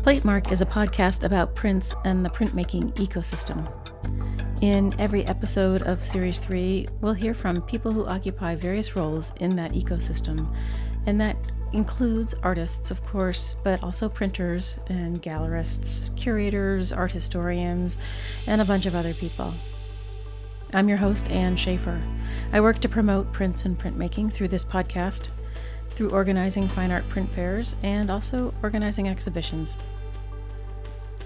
Platemark is a podcast about prints and the printmaking ecosystem. In every episode of Series 3, we'll hear from people who occupy various roles in that ecosystem, and that includes artists, of course, but also printers and gallerists, curators, art historians, and a bunch of other people. I'm your host, Anne Schaefer. I work to promote prints and printmaking through this podcast, through organizing fine art print fairs, and also organizing exhibitions.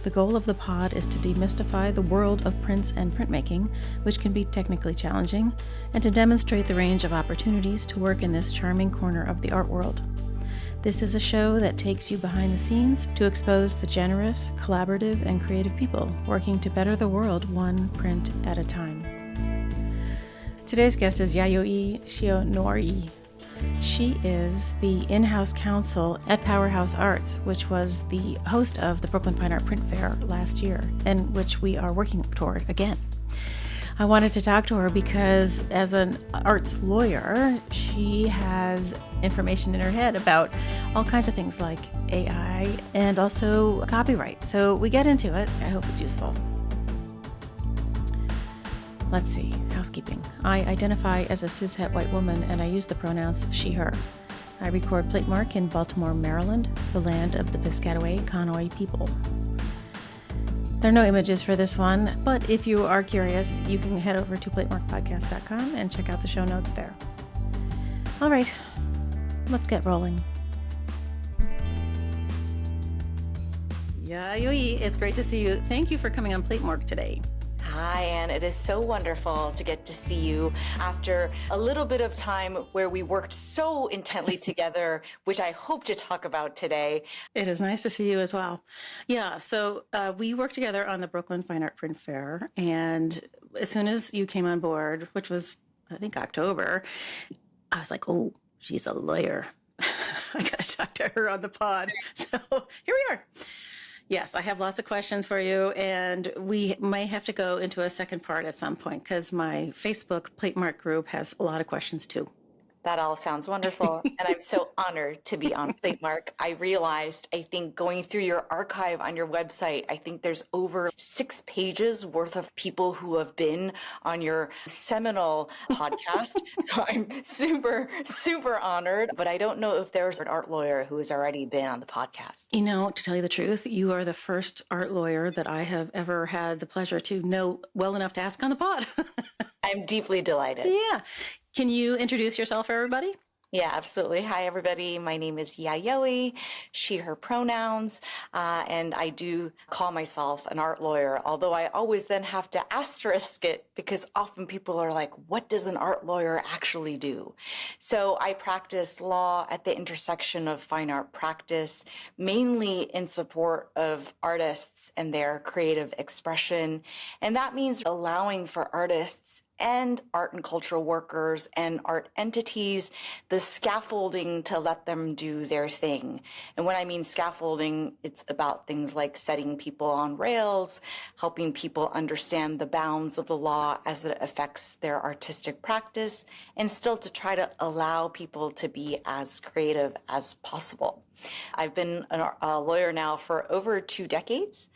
The goal of the pod is to demystify the world of prints and printmaking, which can be technically challenging, and to demonstrate the range of opportunities to work in this charming corner of the art world. This is a show that takes you behind the scenes to expose the generous, collaborative, and creative people working to better the world one print at a time. Today's guest is Yayoi Shionoiri. She is the in-house counsel at Powerhouse Arts, which was the host of the Brooklyn Fine Art Print Fair last year, and which we are working toward again. I wanted to talk to her because as an arts lawyer, she has information in her head about all kinds of things like AI and also copyright. So we get into it. I hope it's useful. Let's see, housekeeping. I identify as a cishet white woman and I use the pronouns she, her. I record Platemark in Baltimore, Maryland, the land of the Piscataway Conoy people. There are no images for this one, but if you are curious, you can head over to platemarkpodcast.com and check out the show notes there. All right, let's get rolling. Yayoi, it's great to see you. Thank you for coming on Platemark today. Hi, Anne. It is so wonderful to get to see you after a little bit of time where we worked so intently together, which I hope to talk about today. It is nice to see you as well. Yeah, so we worked together on the Brooklyn Fine Art Print Fair, and as soon as you came on board, which was, I think, October, I was like, oh, she's a lawyer. I got to talk to her on the pod. So here we are. Yes, I have lots of questions for you, and we may have to go into a second part at some point because my Facebook Platemark group has a lot of questions too. That all sounds wonderful, and I'm so honored to be on Platemark. I realized, I think, going through your archive on your website, I think there's over 6 pages worth of people who have been on your seminal podcast. So I'm super, super honored, but I don't know if there's an art lawyer who has already been on the podcast. You know, to tell you the truth, you are the first art lawyer that I have ever had the pleasure to know well enough to ask on the pod. I'm deeply delighted. Yeah. Can you introduce yourself, everybody? Yeah, absolutely. Hi, everybody. My name is Yayoi, she, her pronouns, and I do call myself an art lawyer, although I always then have to asterisk it because often people are like, what does an art lawyer actually do? So I practice law at the intersection of fine art practice, mainly in support of artists and their creative expression. And that means allowing for artists and art and cultural workers and art entities the scaffolding to let them do their thing. And when I mean scaffolding, it's about things like setting people on rails, helping people understand the bounds of the law as it affects their artistic practice, and still to try to allow people to be as creative as possible. I've been a lawyer now for over 2 decades.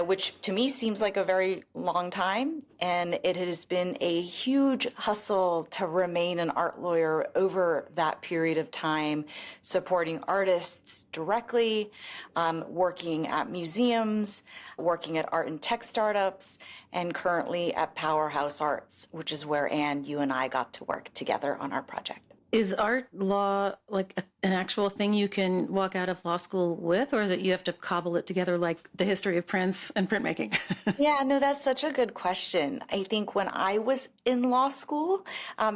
Which to me seems like a very long time. And it has been a huge hustle to remain an art lawyer over that period of time, supporting artists directly, working at museums, working at art and tech startups, and currently at Powerhouse Arts, which is where, Anne, you and I got to work together on our project. Is art law like an actual thing you can walk out of law school with, or is it you have to cobble it together like the history of prints and printmaking? Yeah, no, that's such a good question. I think when I was in law school,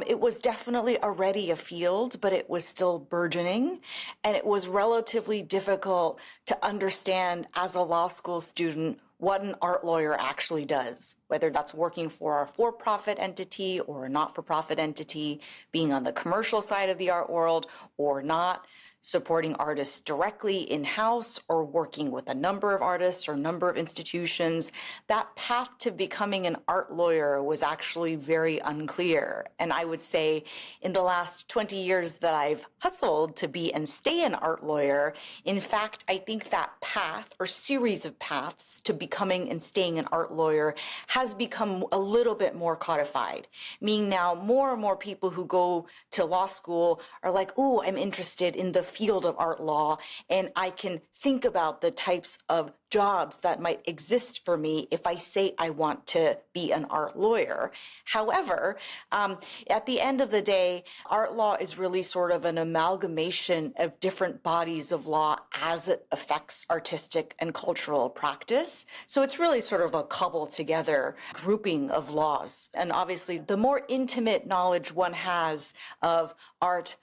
it was definitely already a field, but it was still burgeoning. And it was relatively difficult to understand as a law school student what an art lawyer actually does. whether that's working for a for-profit entity or a not-for-profit entity, being on the commercial side of the art world or not, supporting artists directly in-house or working with a number of artists or a number of institutions, that path to becoming an art lawyer was actually very unclear. And I would say in the last 20 years that I've hustled to be and stay an art lawyer, in fact, I think that path or series of paths to becoming and staying an art lawyer has become a little bit more codified, meaning now more and more people who go to law school are like, oh, I'm interested in the field of art law, and I can think about the types of jobs that might exist for me if I say I want to be an art lawyer. However, at the end of the day, art law is really sort of an amalgamation of different bodies of law as it affects artistic and cultural practice. So it's really sort of a cobbled together grouping of laws. And obviously, the more intimate knowledge one has of art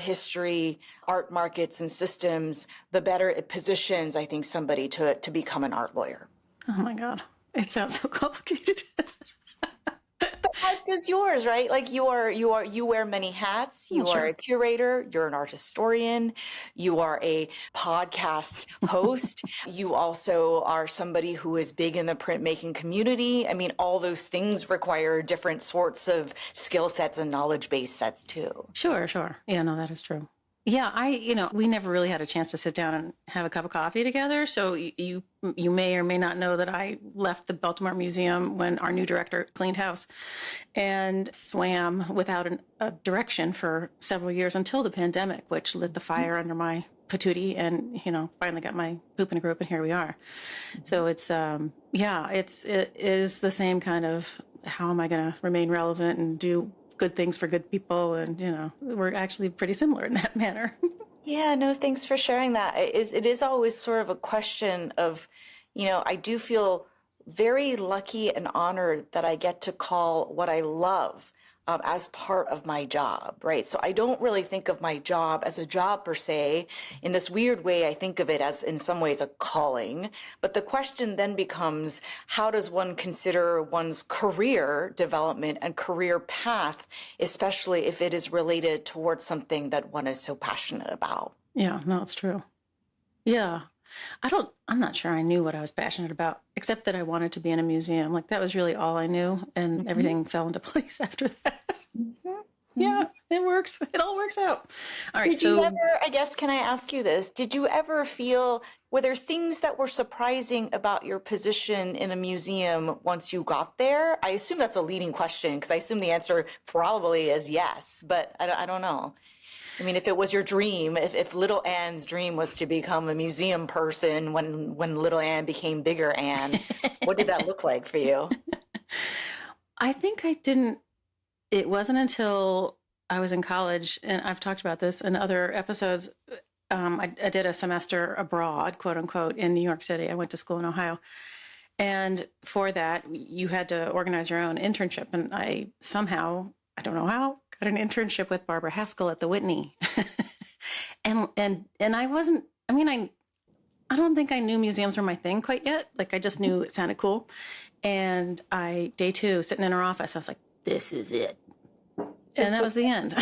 history, art markets, and systems, the better it positions, I think, somebody to become an art lawyer. Oh my God. It sounds so complicated. But as does yours, right? Like you wear many hats. You are a curator. You're an art historian. You are a podcast host. You also are somebody who is big in the printmaking community. I mean, all those things require different sorts of skill sets and knowledge base sets too. Sure. Yeah, no, that is true. Yeah, we never really had a chance to sit down and have a cup of coffee together. So you may or may not know that I left the Baltimore Museum when our new director cleaned house and swam without a direction for several years until the pandemic, which lit the fire under my patootie and, finally got my poop in a group, and here we are. So it's, it is the same kind of, how am I going to remain relevant and do good things for good people, and we're actually pretty similar in that manner. Yeah, no, thanks for sharing that. It is always sort of a question of, I do feel very lucky and honored that I get to call what I love as part of my job, right? So I don't really think of my job as a job per se. In this weird way, I think of it as in some ways a calling. But the question then becomes, how does one consider one's career development and career path, especially if it is related towards something that one is so passionate about? Yeah, no, it's true. Yeah. I'm not sure I knew what I was passionate about, except that I wanted to be in a museum. Like that was really all I knew, and everything fell into place after that. Yeah, it works. It all works out. All right. Did you ever, I guess, can I ask you this? Did you ever feel, were there things that were surprising about your position in a museum once you got there? I assume that's a leading question, because I assume the answer probably is yes, but I don't know. I mean, if it was your dream, if Little Anne's dream was to become a museum person when Little Anne became Bigger Anne, what did that look like for you? I think it wasn't until I was in college, and I've talked about this in other episodes. I did a semester abroad, quote unquote, in New York City. I went to school in Ohio. And for that, you had to organize your own internship. And I somehow, I don't know how, got an internship with Barbara Haskell at the Whitney. and I wasn't, I don't think I knew museums were my thing quite yet. Like I just knew it sounded cool. And day two, sitting in her office, I was like, this is it. And that was the end.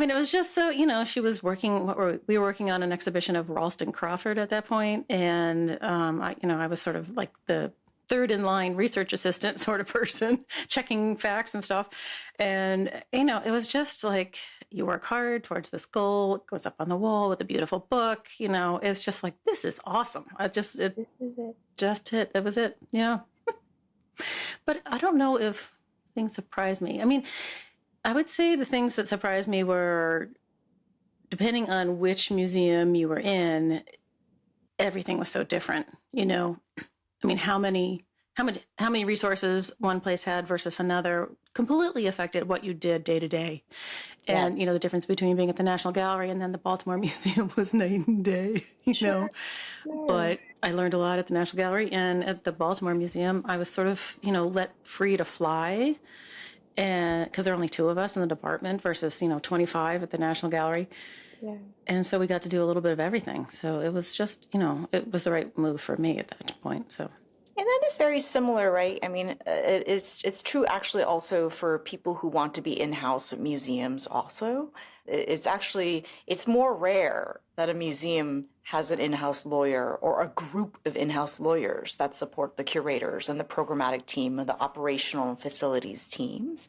It was just so, she was working, we were working on an exhibition of Ralston Crawford at that point. And, I was sort of like the third in line research assistant sort of person, checking facts and stuff. And, it was just like, you work hard towards this goal, it goes up on the wall with a beautiful book, it's just like, this is awesome. This is it. Just hit. That was it. Yeah. But I don't know if things surprised me. I would say the things that surprised me were, depending on which museum you were in, everything was so different, how many resources one place had versus another completely affected what you did day to day. And, the difference between being at the National Gallery and then the Baltimore Museum was night and day, Sure. But I learned a lot at the National Gallery, and at the Baltimore Museum, I was sort of, let free to fly. And because there are only two of us in the department versus, 25 at the National Gallery. And so we got to do a little bit of everything. So it was just, it was the right move for me at that point. So. And that is very similar, right? I mean, it's true actually also for people who want to be in-house at museums also. It's more rare that a museum has an in-house lawyer or a group of in-house lawyers that support the curators and the programmatic team and the operational and facilities teams.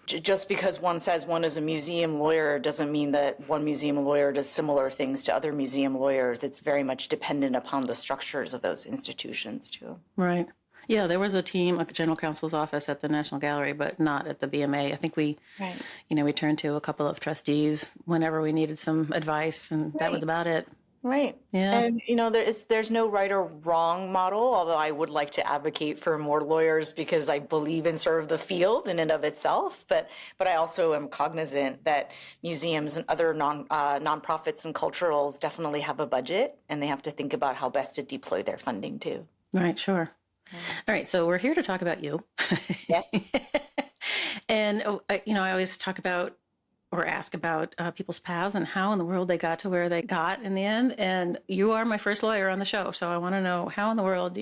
Just because one says one is a museum lawyer doesn't mean that one museum lawyer does similar things to other museum lawyers. It's very much dependent upon the structures of those institutions too. Right. Yeah, there was a team, a general counsel's office at the National Gallery, but not at the BMA. I think we turned to a couple of trustees whenever we needed some advice, and that was about it. Right. Yeah. And, there's no right or wrong model, although I would like to advocate for more lawyers because I believe in sort of the field in and of itself. But I also am cognizant that museums and other nonprofits and culturals definitely have a budget, and they have to think about how best to deploy their funding too. Right. Sure. All right. So we're here to talk about you. Yes. And, I always talk about or ask about people's paths and how in the world they got to where they got in the end. And you are my first lawyer on the show. So I want to know, how in the world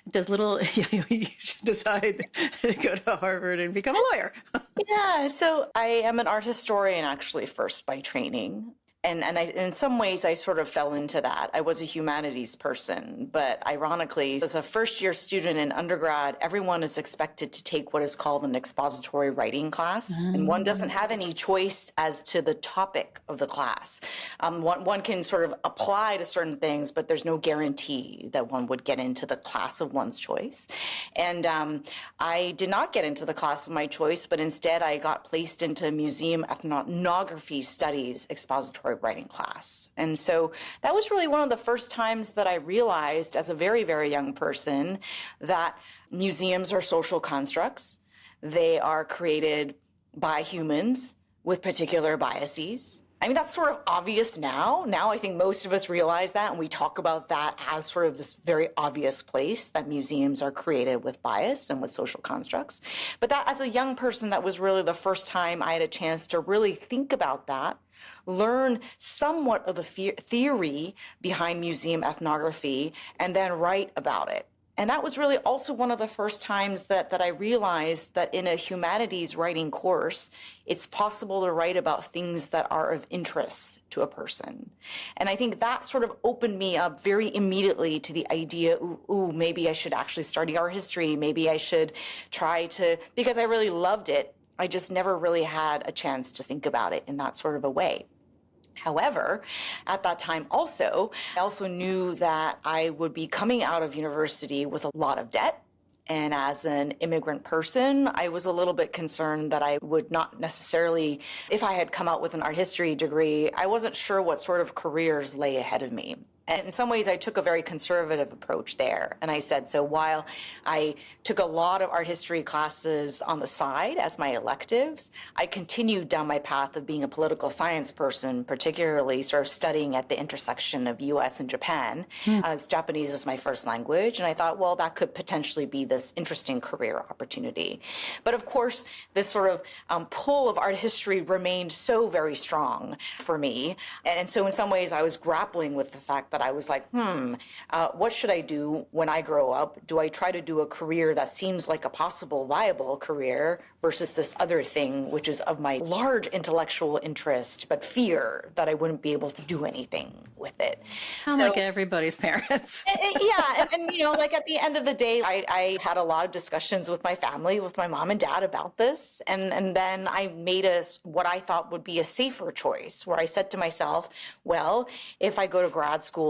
does little Yayoi decide to go to Harvard and become a lawyer? Yeah. So I am an art historian actually first by training. And in some ways, I sort of fell into that. I was a humanities person, but ironically, as a first-year student in undergrad, everyone is expected to take what is called an expository writing class, and one doesn't have any choice as to the topic of the class. One can sort of apply to certain things, but there's no guarantee that one would get into the class of one's choice. And I did not get into the class of my choice, but instead I got placed into museum ethnography studies expository writing class. And so that was really one of the first times that I realized as a very, very young person that museums are social constructs. They are created by humans with particular biases. I mean, that's sort of obvious now. Now I think most of us realize that, and we talk about that as sort of this very obvious place that museums are created with bias and with social constructs. But that, as a young person, that was really the first time I had a chance to really think about that, learn somewhat of the theory behind museum ethnography, and then write about it. And that was really also one of the first times that I realized that in a humanities writing course, it's possible to write about things that are of interest to a person. And I think that sort of opened me up very immediately to the idea, maybe I should actually study art history. Maybe I should try to, because I really loved it. I just never really had a chance to think about it in that sort of a way. However, at that time I also knew that I would be coming out of university with a lot of debt. And as an immigrant person, I was a little bit concerned that I would not necessarily, if I had come out with an art history degree, I wasn't sure what sort of careers lay ahead of me. And in some ways, I took a very conservative approach there. And I said, so while I took a lot of art history classes on the side as my electives, I continued down my path of being a political science person, particularly sort of studying at the intersection of US and Japan, as Japanese is my first language. And I thought, well, that could potentially be this interesting career opportunity. But of course, this sort of pull of art history remained so very strong for me. And so in some ways, I was grappling with the fact that I was like, what should I do when I grow up? Do I try to do a career that seems like a possible viable career versus this other thing, which is of my large intellectual interest, but fear that I wouldn't be able to do anything with it? Sound like everybody's parents. And like at the end of the day, I had a lot of discussions with my family, with my mom and dad about this. And then I made what I thought would be a safer choice, where I said to myself, well, if I go to grad school,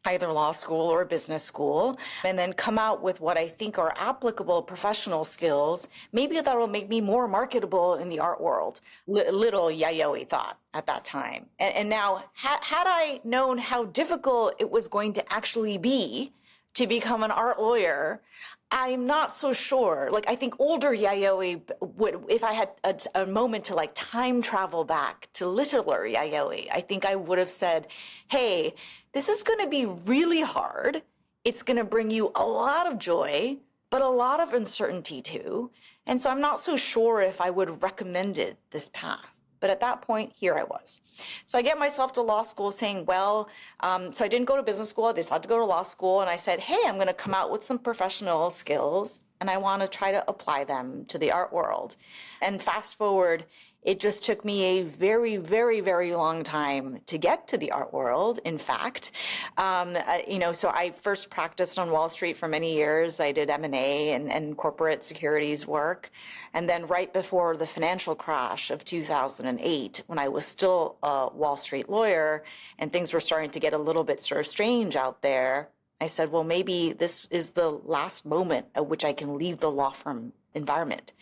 either law school or business school, and then come out with what I think are applicable professional skills, maybe that will make me more marketable in the art world. Little Yayoi thought at that time. And now, had I known how difficult it was going to actually be to become an art lawyer, I'm not so sure. Like, I think older Yayoi would, if I had a moment to like time travel back to littler Yayoi, I think I would have said, hey, this is going to be really hard. It's going to bring you a lot of joy, but a lot of uncertainty too. And so I'm not so sure if I would have recommended this path. But at that point, here I was. So I get myself to law school saying, well, so I didn't go to business school. I decided to go to law school. And I said, hey, I'm going to come out with some professional skills and I want to try to apply them to the art world. And fast forward, it just took me a very, very, very long time to get to the art world. In fact, so I first practiced on Wall Street for many years. I did M&A and corporate securities work. And then right before the financial crash of 2008, when I was still a Wall Street lawyer and things were starting to get a little bit sort of strange out there, I said, well, maybe this is the last moment at which I can leave the law firm environment.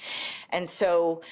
And so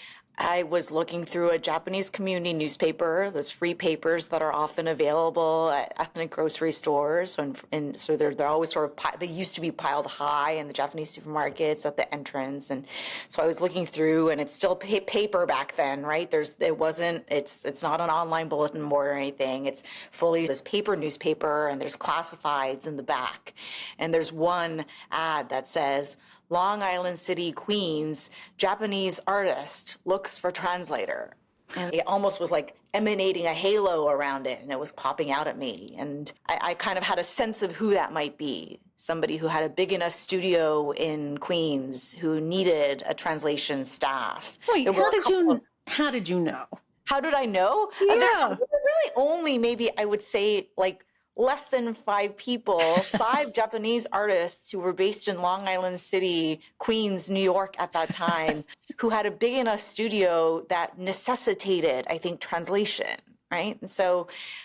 I was looking through a Japanese community newspaper, those free papers that are often available at ethnic grocery stores. And so they're always sort of, they used to be piled high in the Japanese supermarkets at the entrance. And so I was looking through, and it's still paper back then, right? It's not an online bulletin board or anything. It's fully this paper newspaper, and there's classifieds in the back. And there's one ad that says, Long Island City, Queens, Japanese artist looks for translator. And it almost was like emanating a halo around it, and it was popping out at me. And I kind of had a sense of who that might be. Somebody who had a big enough studio in Queens who needed a translation staff. Wait, how did you know? How did I know? Yeah. There's really only maybe I would say like less than 5 people, 5 Japanese artists who were based in Long Island City, Queens, New York at that time, who had a big enough studio that necessitated, I think, translation, right?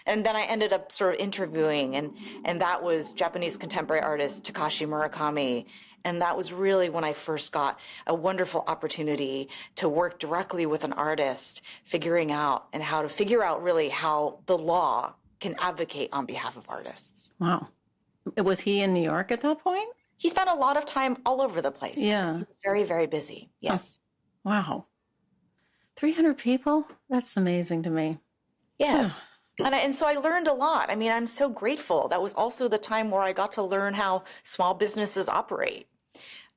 And then I ended up sort of interviewing, and that was Japanese contemporary artist Takashi Murakami. And that was really when I first got a wonderful opportunity to work directly with an artist, figuring out really how the law can advocate on behalf of artists. Wow. Was he in New York at that point? He spent a lot of time all over the place. Yeah. He was very, very busy. Yes. Oh, wow. 300 people? That's amazing to me. Yes. And so I learned a lot. I mean, I'm so grateful. That was also the time where I got to learn how small businesses operate.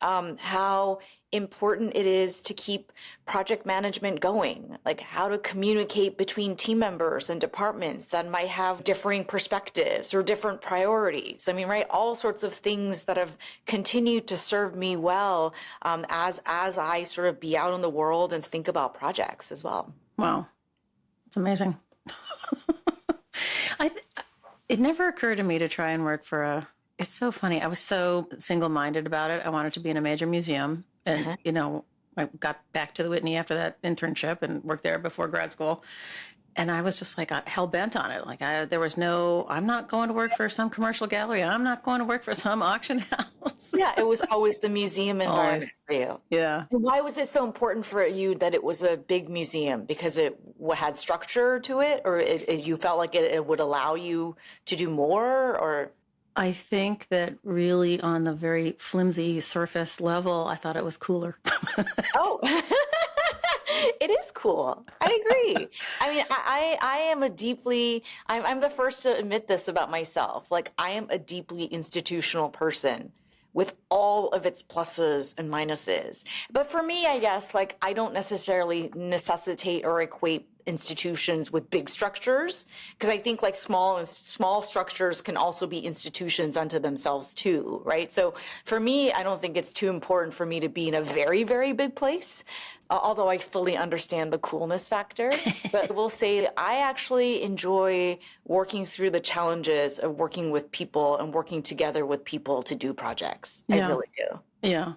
How important it is to keep project management going, like how to communicate between team members and departments that might have differing perspectives or different priorities. I mean, right, all sorts of things that have continued to serve me well as I sort of be out in the world and think about projects as well. Wow. It's amazing. It never occurred to me to try and work for it's so funny. I was so single-minded about it. I wanted to be in a major museum. And, I got back to the Whitney after that internship and worked there before grad school. And I was just like hell-bent on it. Like I'm not going to work for some commercial gallery. I'm not going to work for some auction house. Yeah, it was always the museum environment for you. Yeah. And why was it so important for you that it was a big museum? Because it had structure to it, or you felt like it would allow you to do more, or? I think that really on the very flimsy surface level, I thought it was cooler. Oh, it is cool. I agree. I mean, I am I'm the first to admit this about myself. Like, I am a deeply institutional person with all of its pluses and minuses. But for me, I guess, like, I don't necessarily necessitate or equate institutions with big structures, because I think like small structures can also be institutions unto themselves too, right? So for me, I don't think it's too important for me to be in a very, very big place, although I fully understand the coolness factor. But I will say I actually enjoy working through the challenges of working with people and working together with people to do projects. Yeah. I really do. Yeah.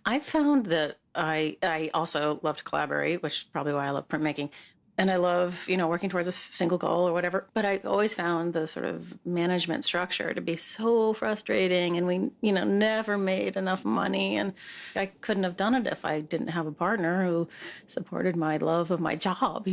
I found that I also love to collaborate, which is probably why I love printmaking. And I love, working towards a single goal or whatever. But I always found the sort of management structure to be so frustrating. And we, never made enough money. And I couldn't have done it if I didn't have a partner who supported my love of my job,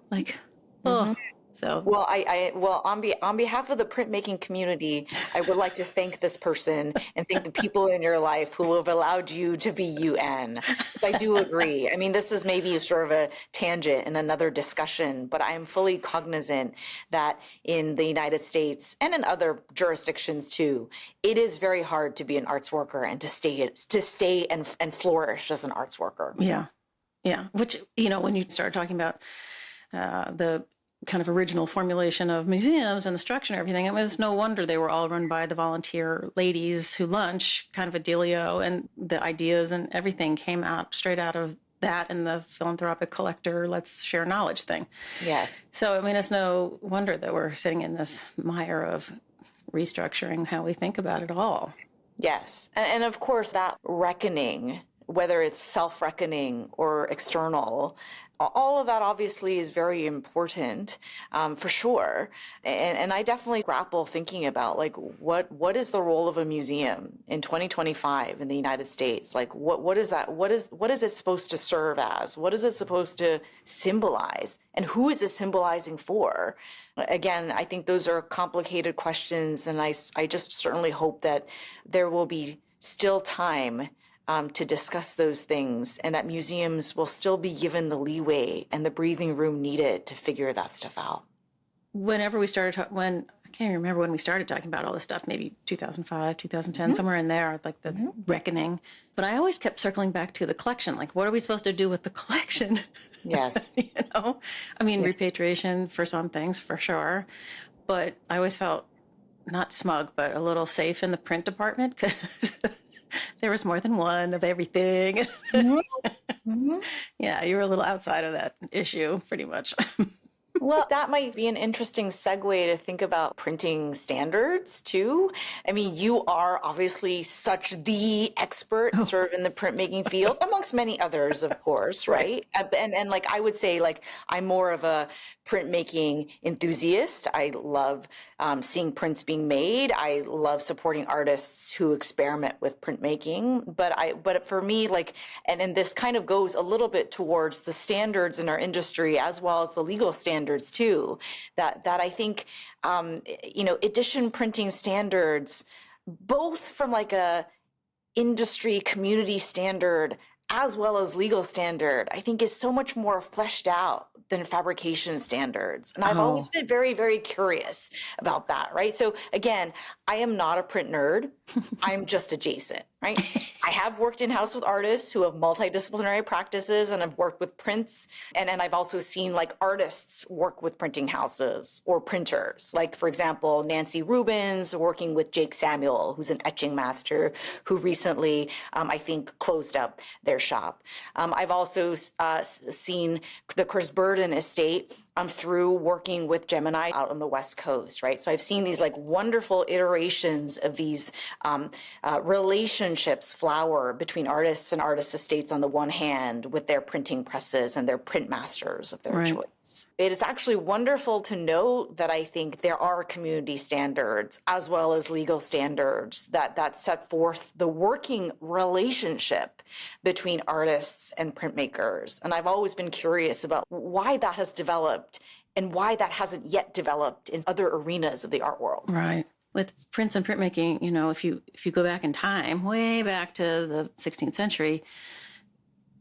like, oh. So well, on behalf of the printmaking community, I would like to thank this person and thank the people in your life who have allowed you to be UN. I do agree. I mean, this is maybe sort of a tangent in another discussion, but I am fully cognizant that in the United States and in other jurisdictions too, it is very hard to be an arts worker and to stay and flourish as an arts worker. Yeah. Yeah. Which, when you start talking about the kind of original formulation of museums and the structure and everything. It was no wonder they were all run by the volunteer ladies who lunch, kind of a dealio, and the ideas and everything came out straight out of that and the philanthropic collector, let's share knowledge thing. Yes. So, I mean, it's no wonder that we're sitting in this mire of restructuring how we think about it all. Yes. And of course, that reckoning, whether it's self-reckoning or external, all of that obviously is very important, for sure. And I definitely grapple thinking about like what is the role of a museum in 2025 in the United States? Like what is that? What is it supposed to serve as? What is it supposed to symbolize? And who is it symbolizing for? Again, I think those are complicated questions, and I just certainly hope that there will be still time to discuss those things, and that museums will still be given the leeway and the breathing room needed to figure that stuff out. Whenever we started, I can't even remember when we started talking about all this stuff, maybe 2005, 2010, somewhere in there, like the reckoning. But I always kept circling back to the collection. Like, what are we supposed to do with the collection? Yes. I mean, repatriation for some things, for sure. But I always felt not smug, but a little safe in the print department because there was more than one of everything. Yeah, you were a little outside of that issue, pretty much. Well, that might be an interesting segue to think about printing standards too. I mean, you are obviously such the expert sort of in the printmaking field, amongst many others, of course, right? And like I would say, like I'm more of a printmaking enthusiast. I love seeing prints being made. I love supporting artists who experiment with printmaking. But for me, like, and this kind of goes a little bit towards the standards in our industry as well as the legal standards too, that I think, edition printing standards, both from like a industry community standard as well as legal standard, I think is so much more fleshed out than fabrication standards. And I've always been very, very curious about that, right? So again, I am not a print nerd. I'm just adjacent, right? I have worked in-house with artists who have multidisciplinary practices and have worked with prints. And I've also seen like artists work with printing houses or printers. Like, for example, Nancy Rubens working with Jake Samuel, who's an etching master who recently, I think, closed up their shop. I've also seen the Chris Burden estate through working with Gemini out on the West Coast, right? So I've seen these like wonderful iterations of these relationships flower between artists and artist estates on the one hand with their printing presses and their print masters of their choice. It is actually wonderful to know that I think there are community standards as well as legal standards that set forth the working relationship between artists and printmakers. And I've always been curious about why that has developed and why that hasn't yet developed in other arenas of the art world. Right. With prints and printmaking, if you go back in time, way back to the 16th century,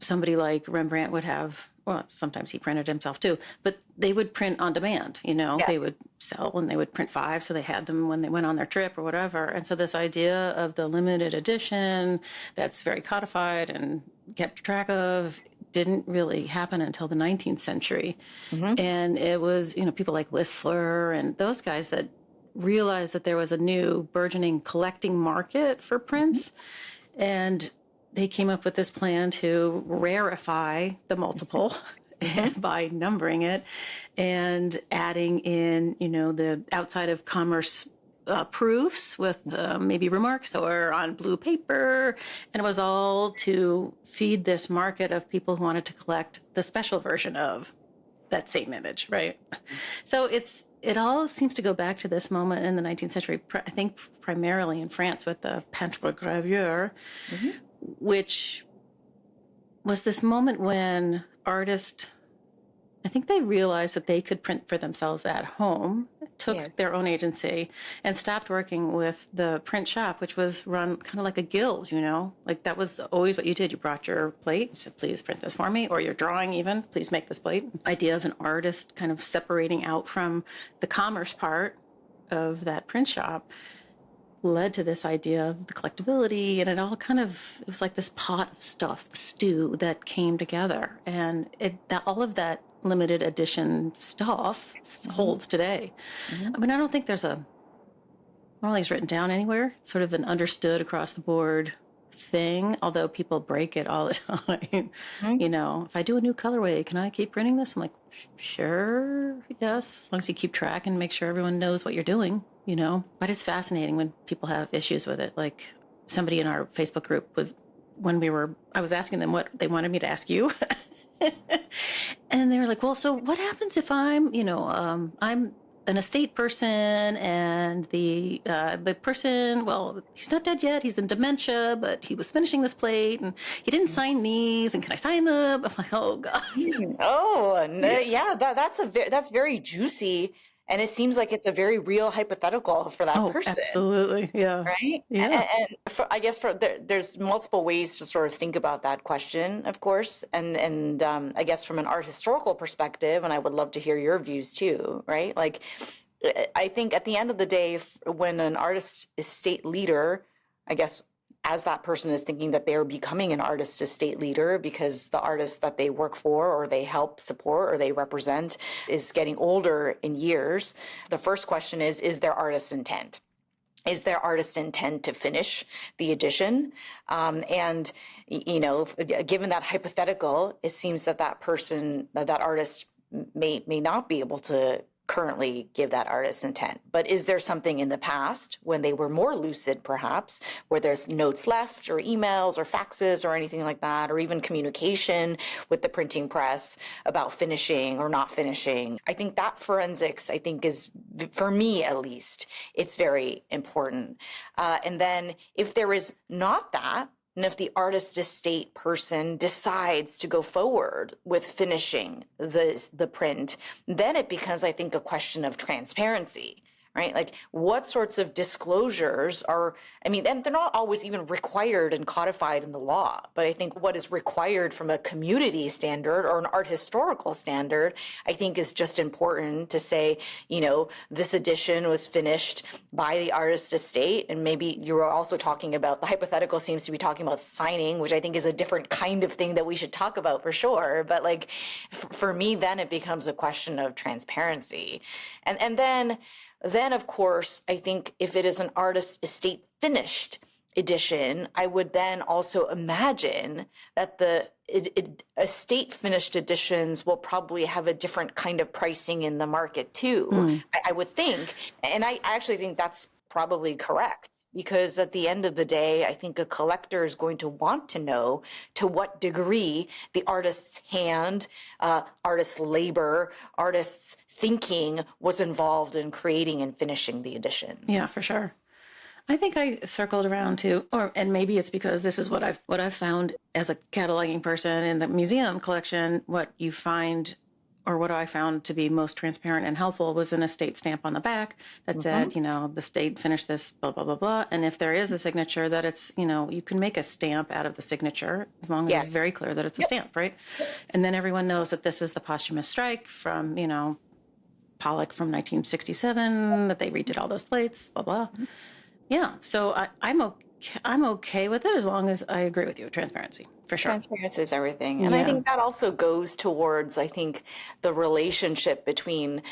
somebody like Rembrandt would have, well, sometimes he printed himself too, but they would print on demand, Yes. They would sell and they would print 5, so they had them when they went on their trip or whatever. And so this idea of the limited edition that's very codified and kept track of didn't really happen until the 19th century. And it was, people like Whistler and those guys that realized that there was a new burgeoning collecting market for prints. And they came up with this plan to rarefy the multiple by numbering it and adding in, the outside of commerce proofs with maybe remarks or on blue paper. And it was all to feed this market of people who wanted to collect the special version of that same image, right? So it all seems to go back to this moment in the 19th century, I think primarily in France with the peintre gravure, which was this moment when artists, I think they realized that they could print for themselves at home, took their own agency, and stopped working with the print shop, which was run kind of like a guild, Like that was always what you did. You brought your plate, you said, please print this for me, or your drawing even, please make this plate. Idea of an artist kind of separating out from the commerce part of that print shop led to this idea of the collectability, and it was like this pot of stuff, the stew that came together. And all of that limited edition stuff holds today. I mean, I don't think there's I don't think it's written down anywhere. It's sort of an understood across the board thing, although people break it all the time. You know, if I do a new colorway, can I keep printing this? I'm like, sure, yes, as long as you keep track and make sure everyone knows what you're doing, you know. But it's fascinating when people have issues with it. Like somebody in our Facebook group I was asking them what they wanted me to ask you. And they were like, well, so what happens if I'm, I'm an estate person and the person, well, he's not dead yet. He's in dementia, but he was finishing this plate and he didn't sign these. And can I sign them? I'm like, oh God. Oh, no, yeah, that's very juicy. And it seems like it's a very real hypothetical for that person. Absolutely. Yeah. Right? Yeah. I guess there's multiple ways to sort of think about that question, of course. And I guess from an art historical perspective, and I would love to hear your views too, right? Like, I think at the end of the day, when an artist is state leader, I guess as that person is thinking that they're becoming an artist estate leader because the artist that they work for or they help support or they represent is getting older in years, the first question is their artist intent? Is their artist intent to finish the edition? And, given that hypothetical, it seems that that artist may not be able to currently give that artist's intent. But is there something in the past when they were more lucid, perhaps, where there's notes left or emails or faxes or anything like that, or even communication with the printing press about finishing or not finishing? I think that forensics, is, for me at least, it's very important. And then if there is not that, and if the artist estate person decides to go forward with finishing the print, then it becomes, I think, a question of transparency, right? Like what sorts of disclosures and they're not always even required and codified in the law, but I think what is required from a community standard or an art historical standard, I think is just important to say, this edition was finished by the artist estate. And maybe you were also talking about, the hypothetical seems to be talking about signing, which I think is a different kind of thing that we should talk about for sure. But like, for me, then it becomes a question of transparency. And then, of course, I think if it is an artist estate finished edition, I would then also imagine that the estate finished editions will probably have a different kind of pricing in the market too, I would think. And I actually think that's probably correct. Because at the end of the day, I think a collector is going to want to know to what degree the artist's hand, artist's labor, artist's thinking was involved in creating and finishing the edition. Yeah, for sure. I think I circled around too, and maybe it's because this is what I've found as a cataloging person in the museum collection. What you find, or what I found to be most transparent and helpful, was an estate stamp on the back that said, the state finished this, blah, blah, blah, blah. And if there is a signature, that it's, you can make a stamp out of the signature as long as it's very clear that it's a stamp, right? And then everyone knows that this is the posthumous strike from, Pollock from 1967, that they redid all those plates, blah, blah. Yeah. So I'm okay with it as long as I agree with you. Transparency, for sure. Transparency is everything. And I think that also goes towards, the relationship between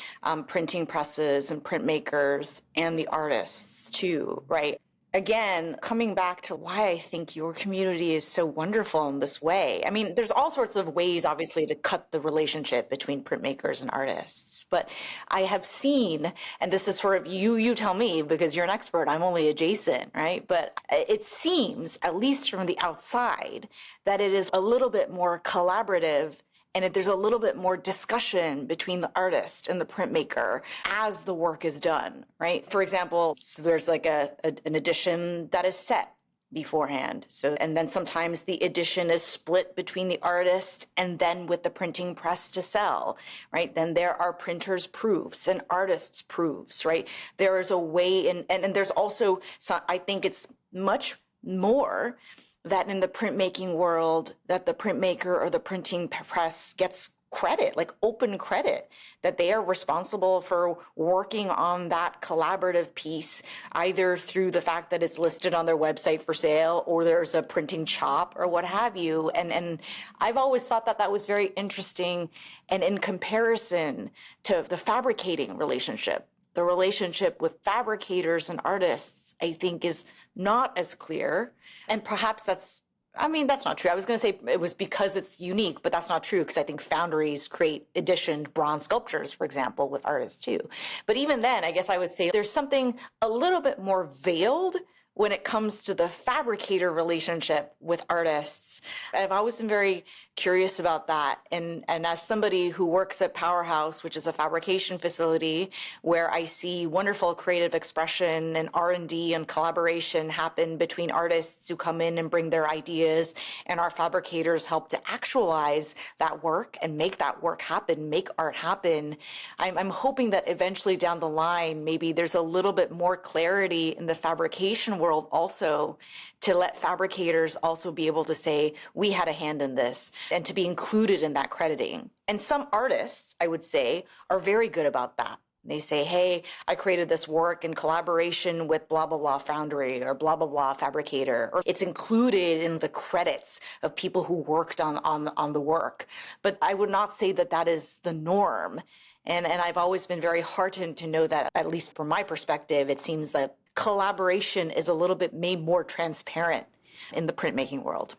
printing presses and printmakers and the artists too, right? Again, coming back to why I think your community is so wonderful in this way. There's all sorts of ways, obviously, to cut the relationship between printmakers and artists. But I have seen, and this is sort of, you tell me because you're an expert, I'm only adjacent, right? But it seems, at least from the outside, that it is a little bit more collaborative, and there's a little bit more discussion between the artist and the printmaker as the work is done, right? For example, so there's like an edition that is set beforehand. And then sometimes the edition is split between the artist and then with the printing press to sell, right? Then there are printers' proofs and artists' proofs, right? There is a way, and there's also, I think it's much more that in the printmaking world, that the printmaker or the printing press gets credit, like open credit, that they are responsible for working on that collaborative piece, either through the fact that it's listed on their website for sale or there's a printing shop or what have you. And I've always thought that that was very interesting. And in comparison to the fabricating relationship, the relationship with fabricators and artists, I think is not as clear. And perhaps that's not true. I was going to say it was because it's unique, but that's not true because I think foundries create editioned bronze sculptures, for example, with artists too. But even then, I guess I would say there's something a little bit more veiled when it comes to the fabricator relationship with artists. I've always been very curious about that. And as somebody who works at Powerhouse, which is a fabrication facility where I see wonderful creative expression and R&D and collaboration happen between artists who come in and bring their ideas, and our fabricators help to actualize that work and make that work happen, make art happen. I'm hoping that eventually down the line, maybe there's a little bit more clarity in the fabrication world also, to let fabricators also be able to say, we had a hand in this, and to be included in that crediting. And some artists, I would say, are very good about that. They say, hey, I created this work in collaboration with blah, blah, blah foundry or blah, blah, blah fabricator, or it's included in the credits of people who worked on the work. But I would not say that that is the norm. And I've always been very heartened to know that, at least from my perspective, it seems that collaboration is a little bit made more transparent in the printmaking world.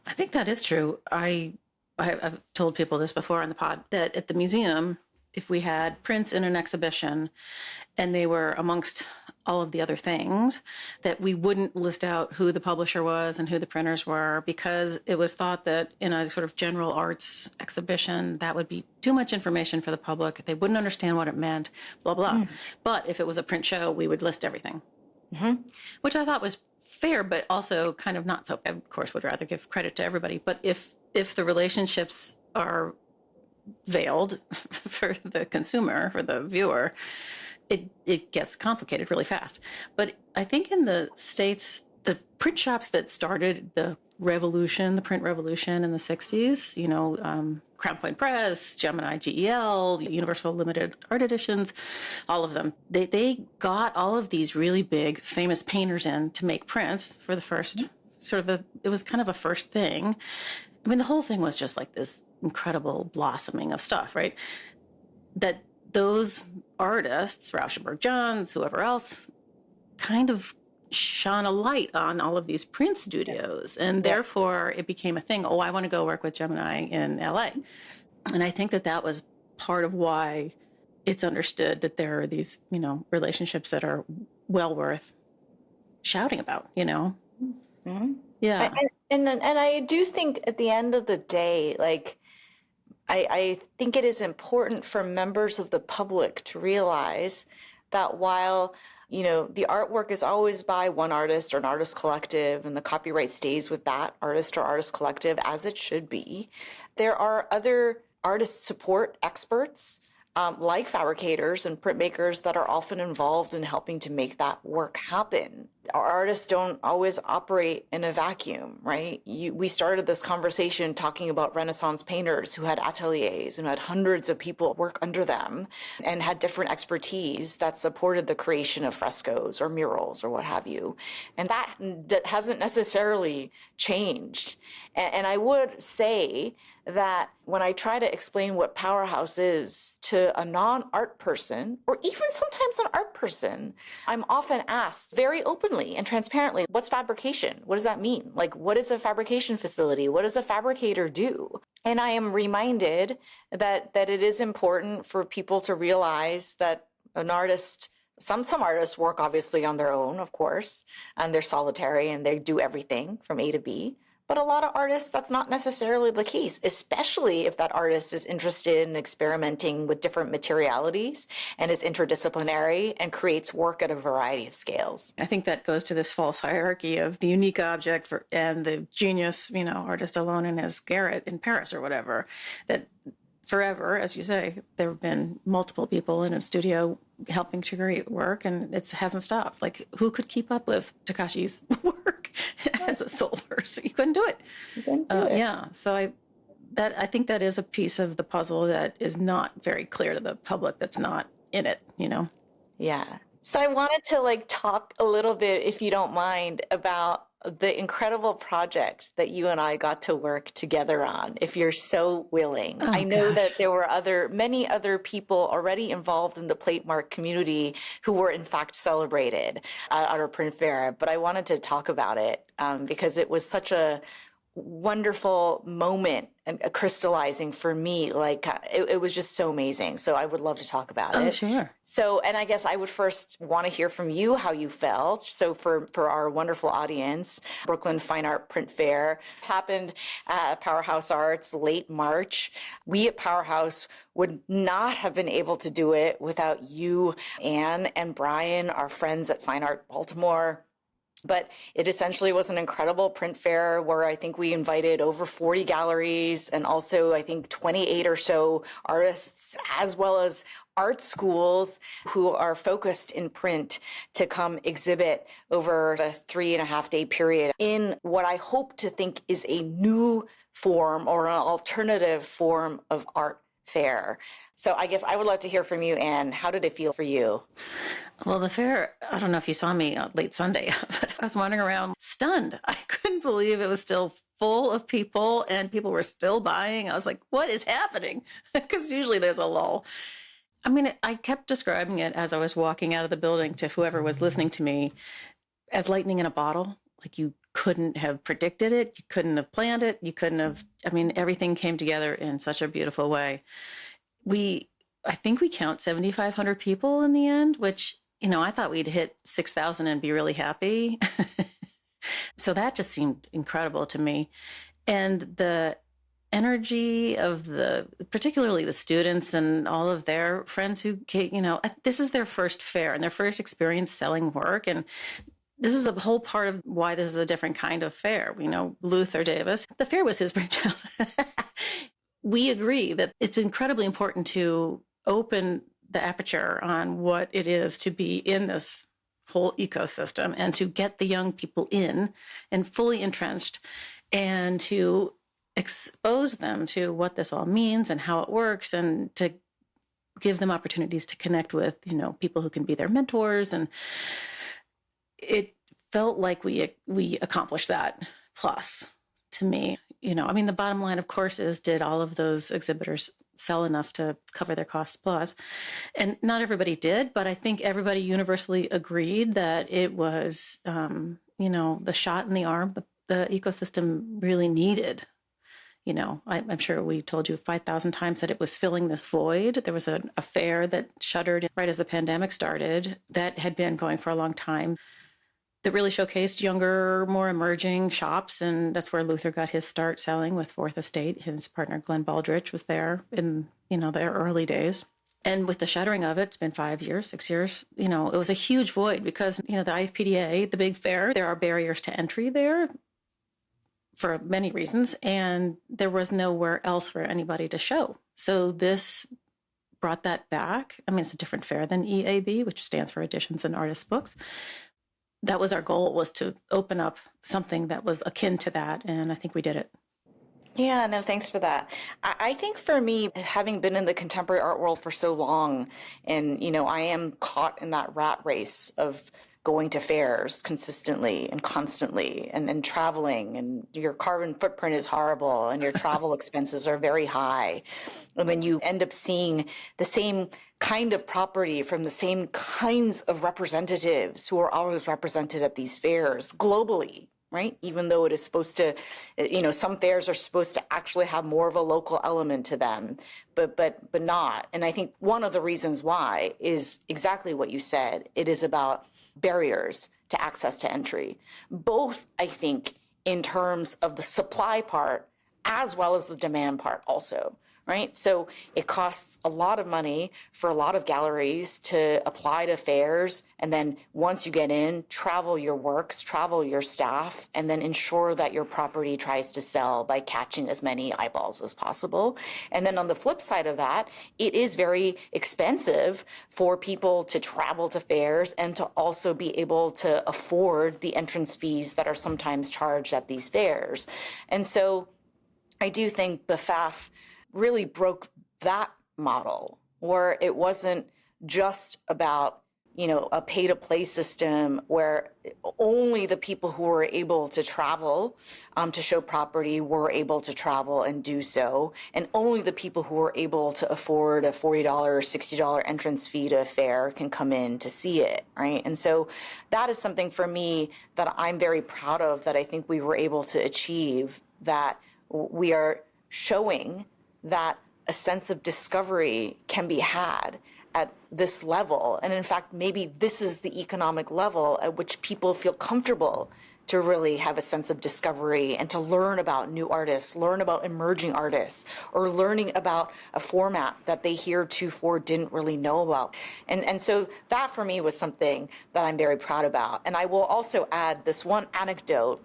I think that is true. I've told people this before on the pod, that at the museum, if we had prints in an exhibition and they were amongst all of the other things, that we wouldn't list out who the publisher was and who the printers were, because it was thought that in a sort of general arts exhibition, that would be too much information for the public. They wouldn't understand what it meant, blah, blah. Mm. But if it was a print show, we would list everything, which I thought was fair, but also kind of not so. I, of course, would rather give credit to everybody. But if the relationships are veiled for the consumer, for the viewer, it gets complicated really fast. But I think in the States, the print shops that started the revolution, the print revolution in the 60s, Crown Point Press, Gemini GEL, Universal Limited Art Editions, all of them, they got all of these really big, famous painters in to make prints for the first it was kind of a first thing. I mean, the whole thing was just like this incredible blossoming of stuff, right? That those artists, Rauschenberg-Johns, whoever else, kind of shone a light on all of these print studios. And therefore, it became a thing. Oh, I want to go work with Gemini in LA. And I think that was part of why it's understood that there are these, relationships that are well worth shouting about, Mm-hmm. Yeah. And I do think at the end of the day, like, I think it is important for members of the public to realize that while, the artwork is always by one artist or an artist collective, and the copyright stays with that artist or artist collective as it should be, there are other artist support experts, like fabricators and printmakers, that are often involved in helping to make that work happen. Our artists don't always operate in a vacuum, right? We started this conversation talking about Renaissance painters who had ateliers and had hundreds of people work under them and had different expertise that supported the creation of frescoes or murals or what have you. And that hasn't necessarily changed. And I would say that when I try to explain what Powerhouse is to a non-art person, or even sometimes an art person, I'm often asked very openly and transparently, what's fabrication? What does that mean? Like, what is a fabrication facility? What does a fabricator do? And I am reminded that it is important for people to realize that an artist, some artists work obviously on their own, of course, and they're solitary and they do everything from A to B. But a lot of artists, that's not necessarily the case, especially if that artist is interested in experimenting with different materialities and is interdisciplinary and creates work at a variety of scales. I think that goes to this false hierarchy of the unique object and the genius, artist alone in his garret in Paris or whatever, that forever, as you say, there have been multiple people in a studio helping to create work, and it hasn't stopped. Like, who could keep up with Takashi's work as a sole person? You couldn't do it. You couldn't do it. Yeah. So That I think that is a piece of the puzzle that is not very clear to the public that's not in it, you know? Yeah. So I wanted to talk a little bit, if you don't mind, about the incredible project that you and I got to work together on, if you're so willing. I Oh, know gosh. that there were many other people already involved in the Platemark community who were in fact celebrated at our print fair, but I wanted to talk about it because it was such a wonderful moment and crystallizing for me. It was just so amazing. So I would love to talk about Oh, it. sure. So, and I guess I would first want to hear from you how you felt. So for our wonderful audience, Brooklyn Fine Art Print Fair happened at Powerhouse Arts late March. We at Powerhouse would not have been able to do it without you, Anne, and Brian, our friends at Fine Art Baltimore. But it essentially was an incredible print fair where I think we invited over 40 galleries and also I think 28 or so artists, as well as art schools who are focused in print, to come exhibit over a 3.5 day period in what I hope to think is a new form or an alternative form of art fair. So I guess I would love to hear from you, Anne. How did it feel for you? Well, the fair, I don't know if you saw me late Sunday, but I was wandering around stunned. I couldn't believe it was still full of people and people were still buying. I was like, what is happening? Because usually there's a lull. I mean, I kept describing it as I was walking out of the building to whoever was listening to me as lightning in a bottle. Like you couldn't have predicted it. You couldn't have planned it. You couldn't have, I mean, everything came together in such a beautiful way. I think we count 7,500 people in the end, which, I thought we'd hit 6,000 and be really happy. So that just seemed incredible to me. And the energy of particularly the students and all of their friends who came, this is their first fair and their first experience selling work. And this is a whole part of why this is a different kind of fair. Luther Davis, the fair was his brainchild. We agree that it's incredibly important to open the aperture on what it is to be in this whole ecosystem and to get the young people in and fully entrenched and to expose them to what this all means and how it works and to give them opportunities to connect with, people who can be their mentors. And it felt like we accomplished that. Plus, to me, the bottom line, of course, is did all of those exhibitors sell enough to cover their costs plus? And not everybody did, but I think everybody universally agreed that it was, the shot in the arm the ecosystem really needed. I'm sure we told you 5,000 times that it was filling this void. There was a fair that shuttered right as the pandemic started that had been going for a long time, that really showcased younger, more emerging shops. And that's where Luther got his start selling with Fourth Estate. His partner, Glenn Baldrich, was there in, their early days. And with the shuttering of it, it's been 5 years, 6 years, it was a huge void because, the IFPDA, the big fair, there are barriers to entry there for many reasons. And there was nowhere else for anybody to show. So this brought that back. I mean, it's a different fair than EAB, which stands for Editions and Artists' Books. That was our goal, was to open up something that was akin to that. And I think we did it. Yeah, no, thanks for that. I think for me, having been in the contemporary art world for so long, and, I am caught in that rat race of going to fairs consistently and constantly and traveling, and your carbon footprint is horrible and your travel expenses are very high. And then you end up seeing the same kind of property from the same kinds of representatives who are always represented at these fairs globally, right? Even though it is supposed to, some fairs are supposed to actually have more of a local element to them, but not. And I think one of the reasons why is exactly what you said. It is about barriers to access to entry, both, I think, in terms of the supply part as well as the demand part also. Right? So it costs a lot of money for a lot of galleries to apply to fairs. And then once you get in, travel your works, travel your staff, and then ensure that your property tries to sell by catching as many eyeballs as possible. And then on the flip side of that, it is very expensive for people to travel to fairs and to also be able to afford the entrance fees that are sometimes charged at these fairs. And so I do think the FAF really broke that model where it wasn't just about, a pay-to-play system where only the people who were able to travel to show property were able to travel and do so, and only the people who were able to afford a $40 or $60 entrance fee to a fair can come in to see it, right? And so that is something for me that I'm very proud of, that I think we were able to achieve, that we are showing that a sense of discovery can be had at this level. And in fact, maybe this is the economic level at which people feel comfortable to really have a sense of discovery and to learn about new artists, learn about emerging artists, or learning about a format that they heretofore didn't really know about. And so that for me was something that I'm very proud about. And I will also add this one anecdote,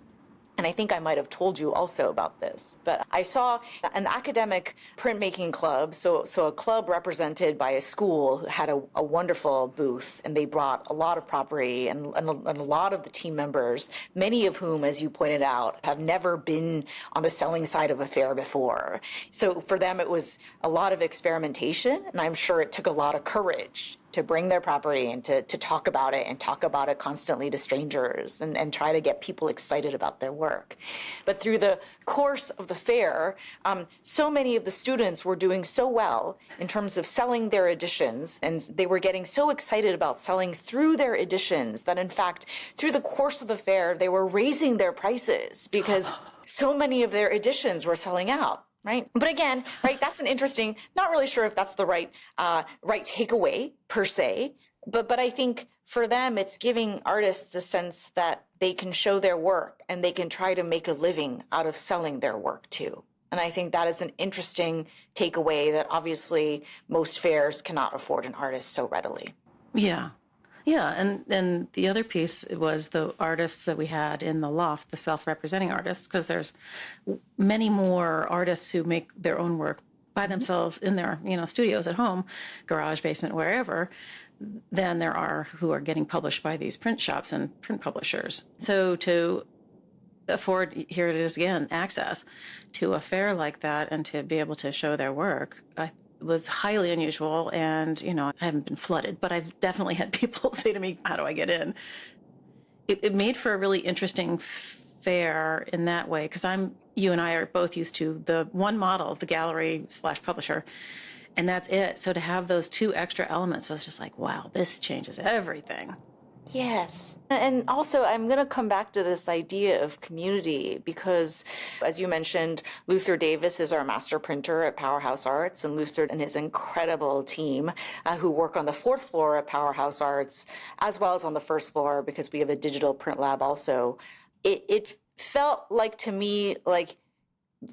and I think I might have told you also about this, but I saw an academic printmaking club, so a club represented by a school, had a wonderful booth, and they brought a lot of property and a lot of the team members, many of whom, as you pointed out, have never been on the selling side of a fair before. So for them, it was a lot of experimentation, and I'm sure it took a lot of courage to bring their property and to talk about it, and talk about it constantly to strangers, and try to get people excited about their work. But through the course of the fair, so many of the students were doing so well in terms of selling their editions, and they were getting so excited about selling through their editions that, in fact, through the course of the fair, they were raising their prices because so many of their editions were selling out. Right. But again, right, that's an interesting, not really sure if that's the right takeaway per se, but I think for them, it's giving artists a sense that they can show their work and they can try to make a living out of selling their work too. And I think that is an interesting takeaway that obviously most fairs cannot afford an artist so readily. Yeah. Yeah, and then the other piece was the artists that we had in the loft, the self-representing artists, because there's many more artists who make their own work by themselves in their, studios at home, garage, basement, wherever, than there are who are getting published by these print shops and print publishers. So to afford, here it is again, access to a fair like that and to be able to show their work, was highly unusual. And, I haven't been flooded, but I've definitely had people say to me, how do I get in? It made for a really interesting fair in that way, because you and I are both used to the one model, the gallery/publisher, and that's it. So to have those two extra elements was just like, wow, this changes everything. Yes. And also, I'm going to come back to this idea of community because, as you mentioned, Luther Davis is our master printer at Powerhouse Arts, and Luther and his incredible team who work on the fourth floor at Powerhouse Arts, as well as on the first floor because we have a digital print lab also. It felt like to me like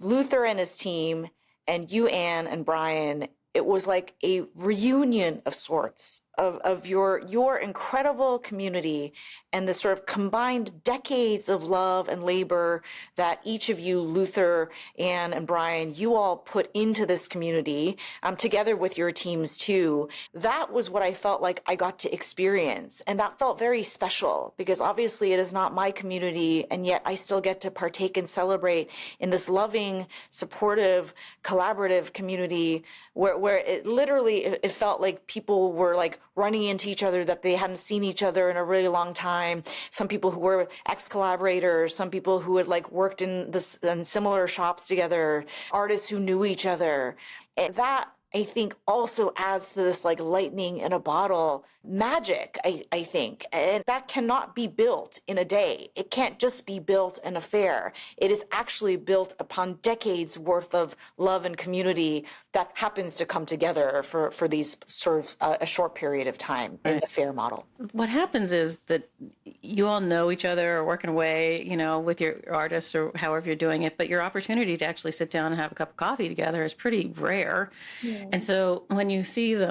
Luther and his team and you, Anne, and Brian, it was like a reunion of sorts of your incredible community and the sort of combined decades of love and labor that each of you, Luther, Anne, and Brian, you all put into this community, together with your teams too. That was what I felt like I got to experience. And that felt very special because obviously it is not my community, and yet I still get to partake and celebrate in this loving, supportive, collaborative community where it literally, it felt like people were like running into each other, that they hadn't seen each other in a really long time. Some people who were ex-collaborators, some people who had like worked in similar shops together, artists who knew each other. And that, I think, also adds to this like lightning in a bottle magic, I think. And that cannot be built in a day. It can't just be built in a fair. It is actually built upon decades worth of love and community that happens to come together for these sort of a short period of time in the fair model. What happens is that you all know each other or working away, with your artists or however you're doing it, but your opportunity to actually sit down and have a cup of coffee together is pretty rare. Yeah. And so when you see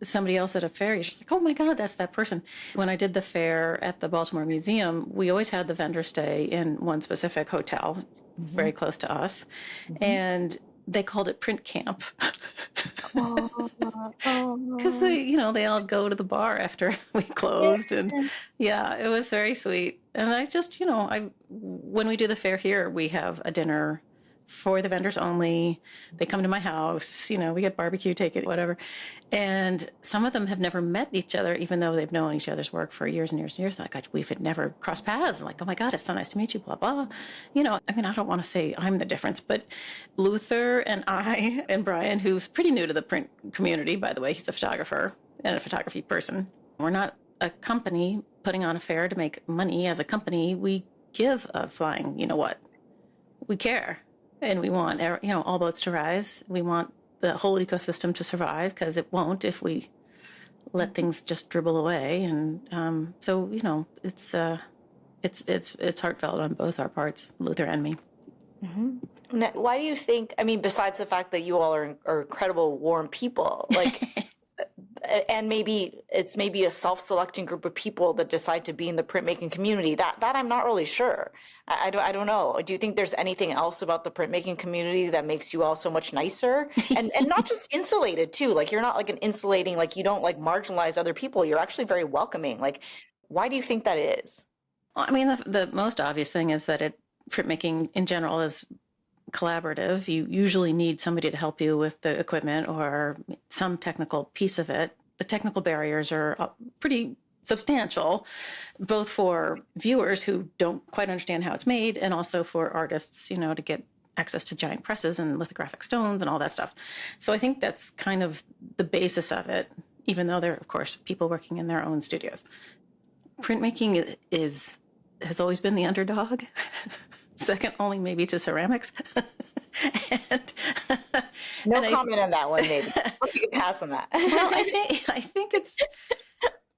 somebody else at a fair, you're just like, oh my God, that's that person. When I did the fair at the Baltimore Museum, we always had the vendor stay in one specific hotel, very close to us. And they called it print camp. Because they all go to the bar after we closed. And yeah, it was very sweet. And I just, when we do the fair here, we have a dinner for the vendors only. They come to my house, we get barbecue, take it, whatever. And some of them have never met each other, even though they've known each other's work for years and years and years. Like, we've never crossed paths. Like, oh my God, it's so nice to meet you, blah, blah. I don't want to say I'm the difference, but Luther and I and Brian, who's pretty new to the print community, by the way, he's a photographer and a photography person. We're not a company putting on a fair to make money. As a company, we give a flying, we care. And we want, all boats to rise. We want the whole ecosystem to survive, because it won't if we let things just dribble away. And so, it's heartfelt on both our parts, Luther and me. Mm-hmm. Now, why do you think? I mean, besides the fact that you all are incredible, warm people, like. And maybe it's a self-selecting group of people that decide to be in the printmaking community. That I'm not really sure. I don't know. Do you think there's anything else about the printmaking community that makes you all so much nicer? And not just insulated too. Like, you're not like an insulating, like you don't like marginalize other people. You're actually very welcoming. Like, why do you think that is? Well, I mean, the most obvious thing is that printmaking in general is collaborative. You usually need somebody to help you with the equipment or some technical piece of it. The technical barriers are pretty substantial, both for viewers who don't quite understand how it's made, and also for artists, to get access to giant presses and lithographic stones and all that stuff. So I think that's kind of the basis of it, even though there are, of course, people working in their own studios. Printmaking has always been the underdog. Second only maybe to ceramics. No comment on that one, maybe. Let's take a pass on that. Well,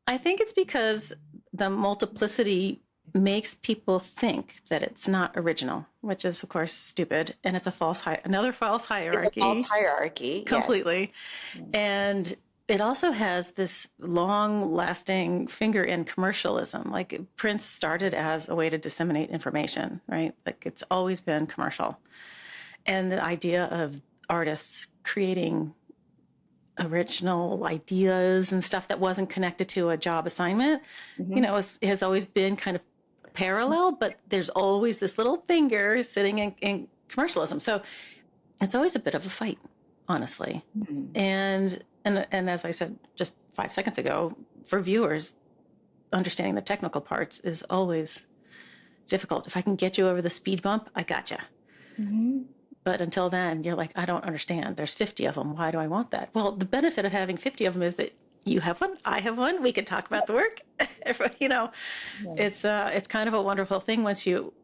I think it's because the multiplicity makes people think that it's not original, which is, of course, stupid, and it's another false hierarchy. It's a false hierarchy, completely, yes. And it also has this long-lasting finger in commercialism. Like, prints started as a way to disseminate information, right? Like, it's always been commercial. And the idea of artists creating original ideas and stuff that wasn't connected to a job assignment, has always been kind of parallel, but there's always this little finger sitting in commercialism. So it's always a bit of a fight, honestly. Mm-hmm. And as I said just 5 seconds ago, for viewers, understanding the technical parts is always difficult. If I can get you over the speed bump, I gotcha. Mm-hmm. But until then, you're like, I don't understand. There's 50 of them. Why do I want that? Well, the benefit of having 50 of them is that you have one, I have one. We can talk about the work. It's kind of a wonderful thing once you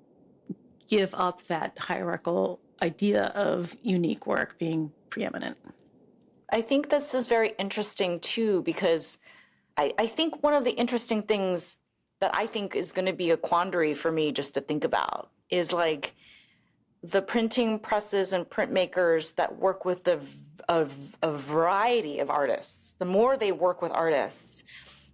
give up that hierarchical idea of unique work being preeminent. I think this is very interesting too, because I think one of the interesting things that I think is going to be a quandary for me just to think about is like the printing presses and printmakers that work with a variety of artists. The more they work with artists,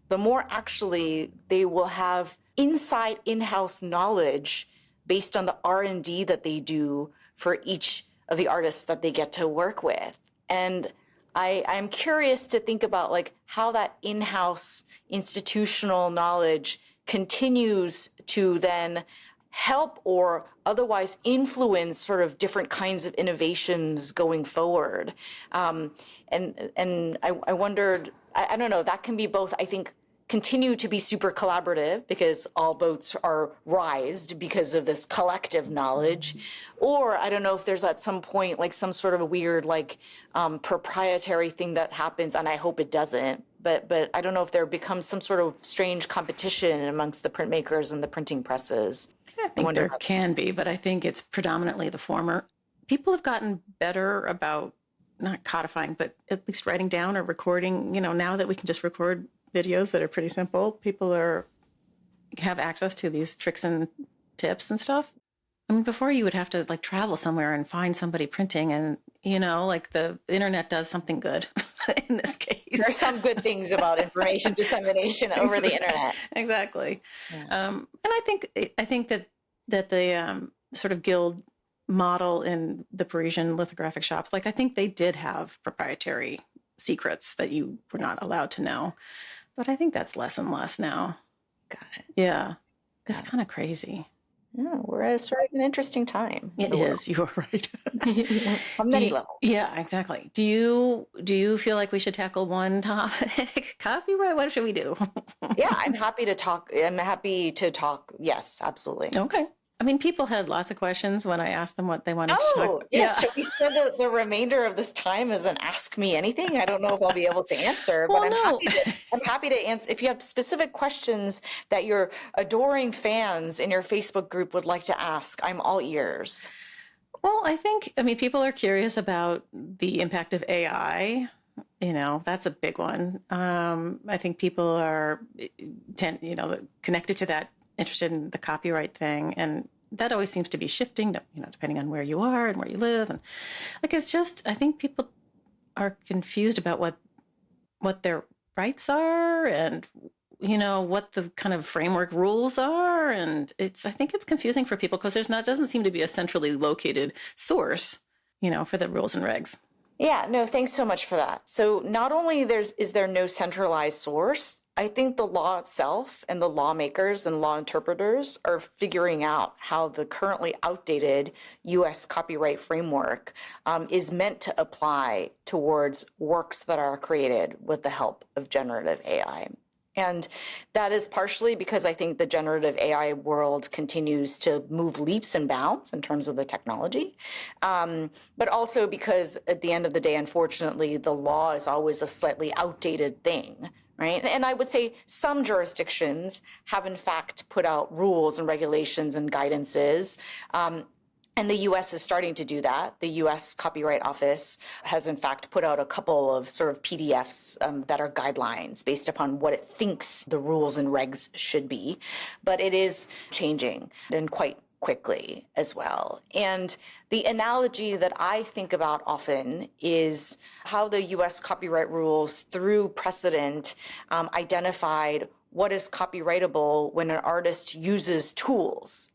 the more actually they will have inside in-house knowledge based on the R&D that they do for each of the artists that they get to work with. And I'm curious to think about like how that in-house institutional knowledge continues to then help or otherwise influence sort of different kinds of innovations going forward. And I wondered, I don't know, that can be both, I think, continue to be super collaborative because all boats are rised because of this collective knowledge. Or I don't know if there's at some point like some sort of a weird like proprietary thing that happens, and I hope it doesn't. But I don't know if there becomes some sort of strange competition amongst the printmakers and the printing presses. I think there can be, but I think it's predominantly the former. People have gotten better about not codifying, but at least writing down or recording. Now that we can just record videos that are pretty simple, people have access to these tricks and tips and stuff. I mean, before you would have to like travel somewhere and find somebody printing, and like the internet does something good in this case. There are some good things about information dissemination over the internet. Exactly. Yeah. And I think that the sort of guild model in the Parisian lithographic shops, like I think they did have proprietary secrets that you were not allowed to know. But I think that's less and less now. Got it. Yeah. It's kind of crazy. Yeah, we're at sort of an interesting time in It the world. is. You are right. On many levels. Yeah, exactly. Do you feel like we should tackle one topic? Copyright? What should we do? Yeah, I'm happy to talk. I'm happy to talk. Yes, absolutely. Okay. I mean, people had lots of questions when I asked them what they wanted to talk Oh, about. yes. Yeah. Should we spend the remainder of this time as an ask me anything? I don't know if I'll be able to answer, but Well, no. I'm happy to answer if you have specific questions that your adoring fans in your Facebook group would like to ask. I'm all ears. Well, I mean, people are curious about the impact of AI. That's a big one. I think people are connected to that, interested in the copyright thing, and that always seems to be shifting, depending on where you are and where you live, and I think people are confused about what their rights are, and what the kind of framework rules are, and I think it's confusing for people because doesn't seem to be a centrally located source, for the rules and regs. Yeah, no, thanks so much for that. So not only is there no centralized source, I think the law itself and the lawmakers and law interpreters are figuring out how the currently outdated U.S. copyright framework is meant to apply towards works that are created with the help of generative AI. And that is partially because I think the generative AI world continues to move leaps and bounds in terms of the technology, but also because at the end of the day, unfortunately, the law is always a slightly outdated thing. Right. And I would say some jurisdictions have, in fact, put out rules and regulations and guidances. And the U.S. is starting to do that. The U.S. Copyright Office has, in fact, put out a couple of sort of PDFs that are guidelines based upon what it thinks the rules and regs should be. But it is changing, and quite quickly as well. And the analogy that I think about often is how the U.S. copyright rules, through precedent, identified what is copyrightable when an artist uses tools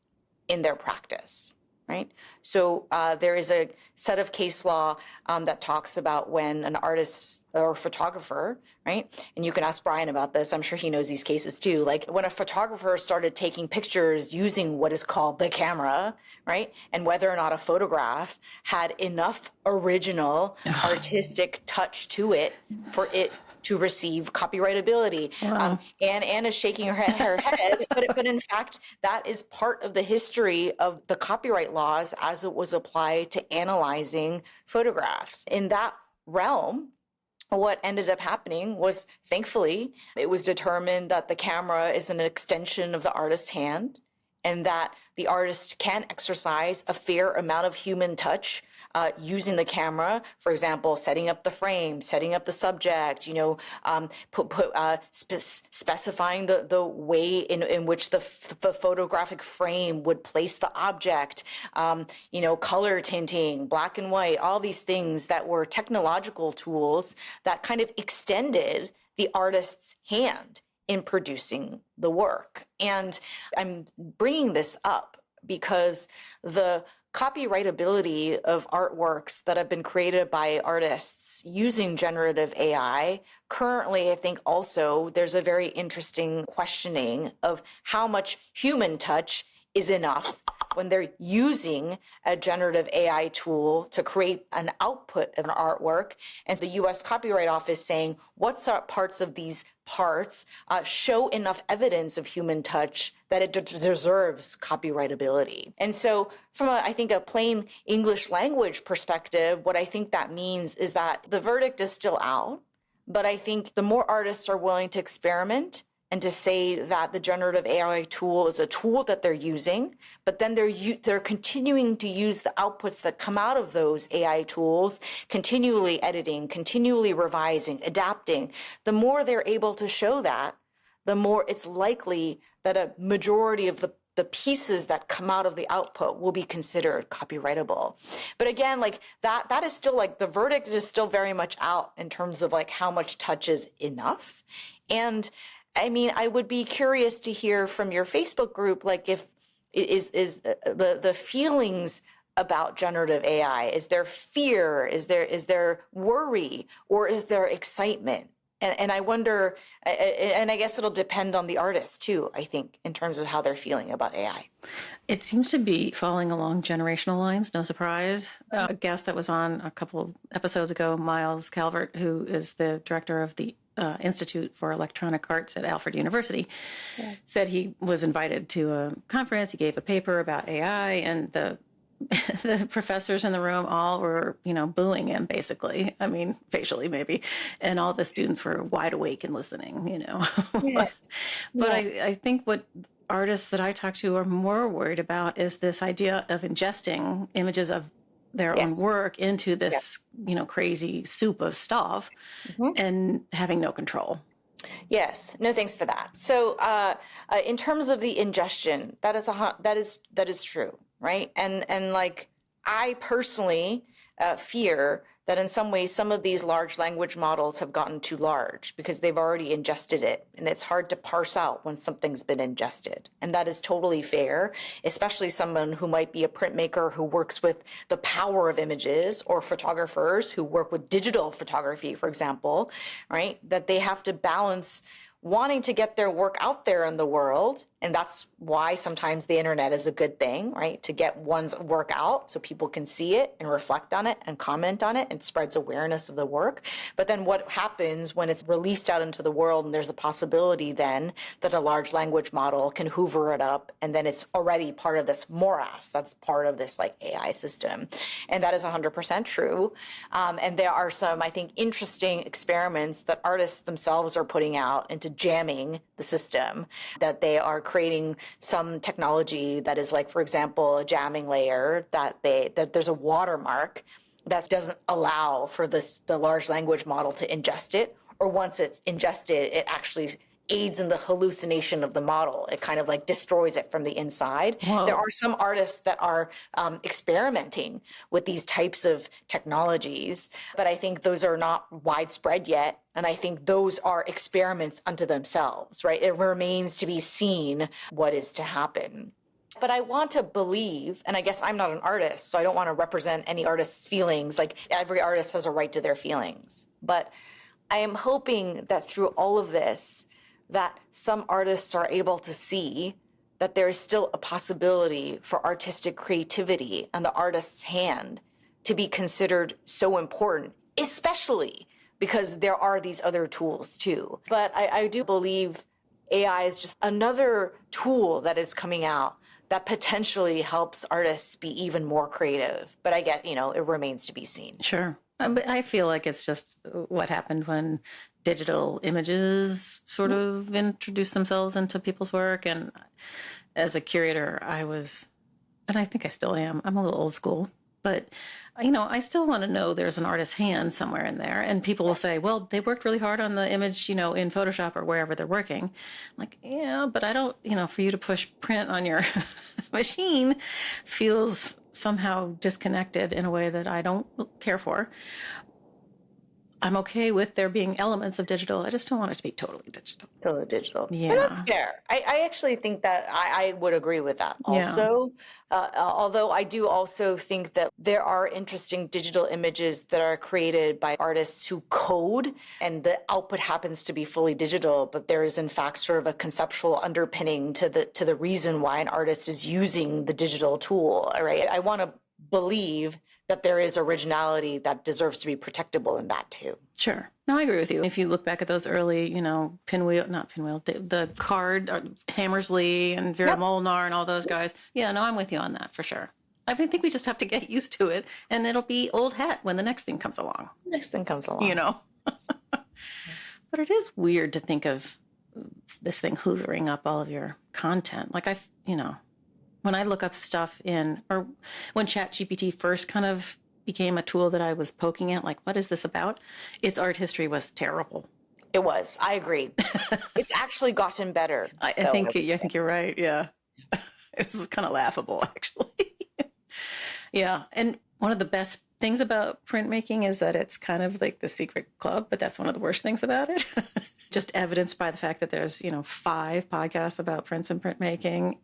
in their practice. Right. So there is a set of case law that talks about when an artist or photographer, right? And you can ask Brian about this. I'm sure he knows these cases too. Like when a photographer started taking pictures using what is called the camera, right? And whether or not a photograph had enough original artistic touch to it for it to receive copyrightability. Wow. Anne is shaking her head, but in fact, that is part of the history of the copyright laws as it was applied to analyzing photographs. In that realm, what ended up happening was, thankfully, it was determined that the camera is an extension of the artist's hand and that the artist can exercise a fair amount of human touch using the camera, for example, setting up the frame, setting up the subject, specifying the way in which the photographic frame would place the object, color tinting, black and white, all these things that were technological tools that kind of extended the artist's hand in producing the work. And I'm bringing this up because the copyrightability of artworks that have been created by artists using generative AI, currently, I think also there's a very interesting questioning of how much human touch is enough when they're using a generative AI tool to create an output of an artwork. And the U.S. Copyright Office saying, what parts of these parts show enough evidence of human touch that it deserves copyrightability. And so from I think a plain English language perspective, what I think that means is that the verdict is still out, but I think the more artists are willing to experiment and to say that the generative AI tool is a tool that they're using, but then they're continuing to use the outputs that come out of those AI tools, continually editing, continually revising, adapting. The more they're able to show that, the more it's likely that a majority of the pieces that come out of the output will be considered copyrightable. But again, like that is still like the verdict is still very much out in terms of like how much touch is enough. And I mean, I would be curious to hear from your Facebook group, like if is the feelings about generative AI, is there fear, is there worry, or is there excitement And I wonder, and I guess it'll depend on the artist too, I think, in terms of how they're feeling about AI. It seems to be falling along generational lines, no surprise. A guest that was on a couple of episodes ago, Miles Calvert, who is the director of the Institute for Electronic Arts at Alfred University, said he was invited to a conference. He gave a paper about AI, and the professors in the room all were, booing him, basically. I mean, facially, maybe. And all the students were wide awake and listening, Yes. But I think what artists that I talk to are more worried about is this idea of ingesting images of their own work into this, crazy soup of stuff and having no control. Yes. No, thanks for that. So, in terms of the ingestion, that is true, right? And like, I personally fear that in some ways, some of these large language models have gotten too large because they've already ingested it. And it's hard to parse out when something's been ingested. And that is totally fair, especially someone who might be a printmaker who works with the power of images, or photographers who work with digital photography, for example, right? That they have to balance wanting to get their work out there in the world. And that's why sometimes the internet is a good thing, right? To get one's work out so people can see it and reflect on it and comment on it, and spreads awareness of the work. But then what happens when it's released out into the world, and there's a possibility then that a large language model can hoover it up, and then it's already part of this morass that's part of this like AI system. And that is 100% true. And there are some, I think, interesting experiments that artists themselves are putting out into jamming the system, that they are creating some technology that is like, for example, a jamming layer that there's a watermark that doesn't allow for the large language model to ingest it, or once it's ingested, it actually aids in the hallucination of the model. It kind of like destroys it from the inside. Whoa. There are some artists that are experimenting with these types of technologies, but I think those are not widespread yet. And I think those are experiments unto themselves, right? It remains to be seen what is to happen. But I want to believe, and I guess I'm not an artist, so I don't want to represent any artist's feelings. Like, every artist has a right to their feelings. But I am hoping that through all of this, that some artists are able to see that there is still a possibility for artistic creativity and the artist's hand to be considered so important, especially because there are these other tools too. But I do believe AI is just another tool that is coming out that potentially helps artists be even more creative. But I get, it remains to be seen. Sure. But I feel like it's just what happened when digital images sort of introduced themselves into people's work. And as a curator, and I think I still am, I'm a little old school, but I still want to know there's an artist's hand somewhere in there. And people will say, well, they worked really hard on the image, in Photoshop or wherever they're working. I'm like, yeah, but I don't, for you to push print on your machine feels somehow disconnected in a way that I don't care for. I'm okay with there being elements of digital. I just don't want it to be totally digital. Totally digital. Yeah. And that's fair. I actually think that I would agree with that also. Yeah. Although I do also think that there are interesting digital images that are created by artists who code, and the output happens to be fully digital, but there is in fact sort of a conceptual underpinning to the reason why an artist is using the digital tool, right? I want to believe that there is originality that deserves to be protectable in that too. Sure. No, I agree with you. If you look back at those early, the Card, Hammersley and Vera Molnar and all those guys. Yeah, no, I'm with you on that for sure. I think we just have to get used to it, and it'll be old hat when the next thing comes along. Next thing comes along. But it is weird to think of this thing hoovering up all of your content. Like when I look up stuff or when ChatGPT first kind of became a tool that I was poking at, like, what is this about? Its art history was terrible. It was. I agree. It's actually gotten better. I think you're right. Yeah. It was kind of laughable, actually. Yeah. And one of the best things about printmaking is that it's kind of like the secret club, but that's one of the worst things about it. Just evidenced by the fact that there's, 5 podcasts about prints and printmaking.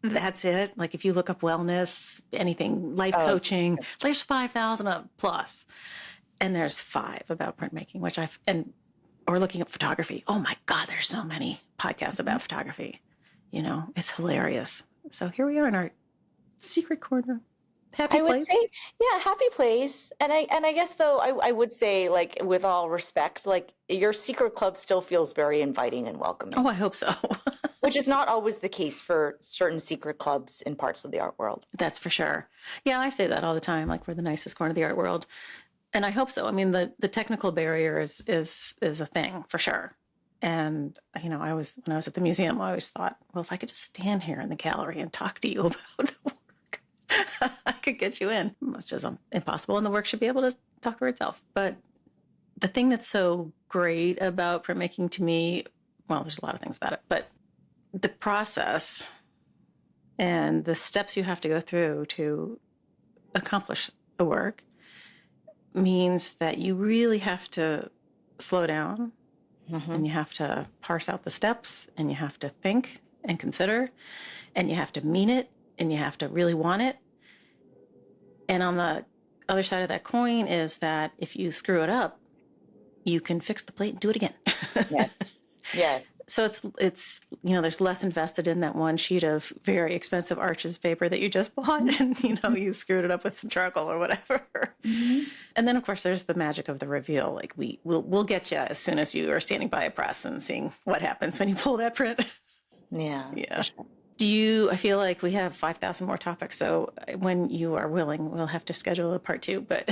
That's it. Like, if you look up wellness, anything, life coaching, there's 5,000 plus. And there's 5 about printmaking, and or looking at photography. Oh my God, there's so many podcasts about photography. It's hilarious. So here we are in our secret corner. Happy I would place. say, yeah, happy place. And I guess though, I would say, like, with all respect, like, your secret club still feels very inviting and welcoming. Oh, I hope so. Which is not always the case for certain secret clubs in parts of the art world. That's for sure. Yeah, I say that all the time, like we're the nicest corner of the art world. And I hope so. I mean, the technical barrier is a thing for sure. And, when I was at the museum, I always thought, well, if I could just stand here in the gallery and talk to you about the work, I could get you in. It's just impossible. And the work should be able to talk for itself. But the thing that's so great about printmaking to me, well, there's a lot of things about it, but the process and the steps you have to go through to accomplish the work means that you really have to slow down. And you have to parse out the steps, and you have to think and consider, and you have to mean it, and you have to really want it. And on the other side of that coin is that if you screw it up, you can fix the plate and do it again. Yes. Yes. So it's there's less invested in that one sheet of very expensive Arches paper that you just bought, and you screwed it up with some charcoal or whatever. And then of course there's the magic of the reveal. Like we'll get you as soon as you are standing by a press and seeing what happens when you pull that print. Yeah. Yeah. Sure. I feel like we have 5,000 more topics. So when you are willing, we'll have to schedule a part 2, but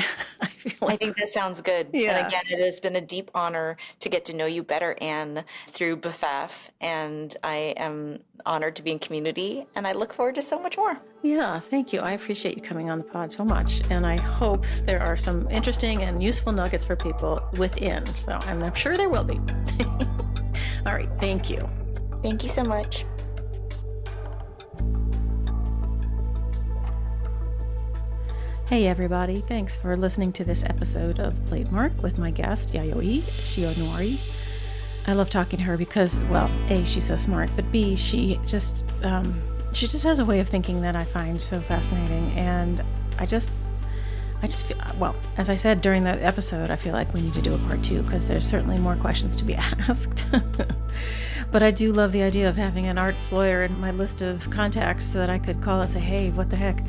I think this sounds good. Yeah. And again, it has been a deep honor to get to know you better, Anne, through BFF. And I am honored to be in community, and I look forward to so much more. Yeah, thank you. I appreciate you coming on the pod so much. And I hope there are some interesting and useful nuggets for people within. So I'm sure there will be. All right. Thank you. Thank you so much. Hey everybody, thanks for listening to this episode of Platemark with my guest, Yayoi Shionoiri. I love talking to her because, well, A, she's so smart, but B, she just has a way of thinking that I find so fascinating. And I just feel, well, as I said during the episode, I feel like we need to do a part 2 because there's certainly more questions to be asked. But I do love the idea of having an arts lawyer in my list of contacts so that I could call and say, hey, what the heck?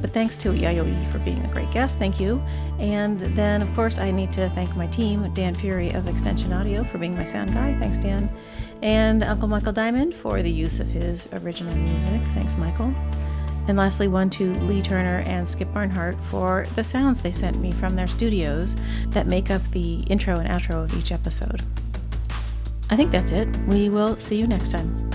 But thanks to Yayoi for being a great guest. Thank you. And then, of course, I need to thank my team, Dan Fury of Extension Audio, for being my sound guy. Thanks, Dan. And Uncle Michael Diamond for the use of his original music. Thanks, Michael. And lastly, one to Lee Turner and Skip Barnhart for the sounds they sent me from their studios that make up the intro and outro of each episode. I think that's it. We will see you next time.